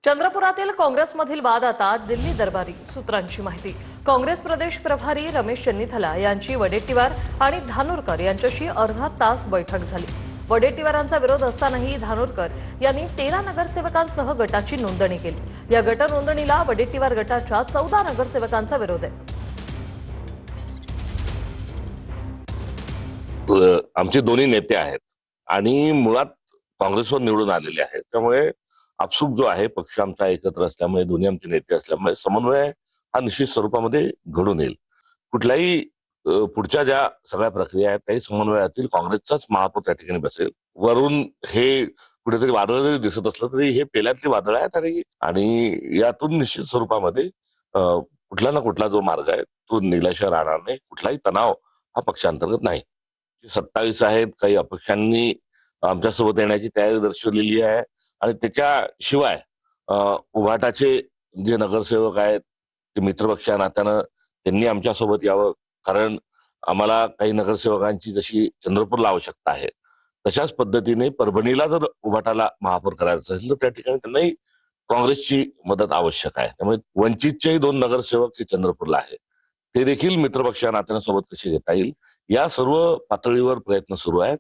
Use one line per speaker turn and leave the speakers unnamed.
चंद्रपुरातील काँग्रेसमधील वाद आता दिल्ली दरबारी सूत्रांची माहिती। काँग्रेस प्रदेश प्रभारी रमेश चन्नीथला यांची वडेट्टीवार आणि धानोरकर यांच्याशी अर्धा तास बैठक झाली। वडेट्टीवारांचा विरोध असतानाही धानोरकर यांनी 13 नगरसेवकांसह गटाची नोंदणी केली। या गट नोंदणीला वडेट्टीवार गटाच्या 14 नगरसेवकांचा विरोध आहे।
आमचे दोन्ही नेते आहेत आणि मुळात काँग्रेसवर निवडून आलेले आहेत, त्यामुळे आपसूक जो आहे पक्ष आमचा एकत्र असल्यामुळे, दोन्ही आमचे नेते असल्यामुळे समन्वय हा निश्चित स्वरूपामध्ये घडून येईल। कुठल्याही पुढच्या ज्या सगळ्या प्रक्रिया आहेत त्याही समन्वयातील काँग्रेसचाच महापौर त्या ठिकाणी बसेल। वरून हे कुठेतरी वादळ जरी दिसत असलं तरी हे पेल्यातली वादळ आहेत आणि यातून निश्चित स्वरूपामध्ये कुठला ना कुठला जो मार्ग आहे तो निघल्याशिवाय राहणार नाही। कुठलाही तणाव हा पक्षांतर्गत नाही। 27 आहेत, काही अपक्षांनी आमच्यासोबत येण्याची तयारी दर्शवलेली आहे आणि त्याच्याशिवाय उभाटाचे जे नगरसेवक आहेत ते मित्रपक्ष या नात्यानं त्यांनी आमच्यासोबत यावं, कारण आम्हाला काही नगरसेवकांची जशी चंद्रपूरला आवश्यकता आहे तशाच पद्धतीने परभणीला जर उभाटाला महापौर करायचं असेल तर त्या ठिकाणी त्यांनाही काँग्रेसची मदत आवश्यक आहे। त्यामुळे वंचितचेही 2 नगरसेवक हे चंद्रपूरला आहे, ते देखील मित्रपक्ष या नात्यानं सोबत कसे घेता येईल या सर्व पातळीवर प्रयत्न सुरू आहेत।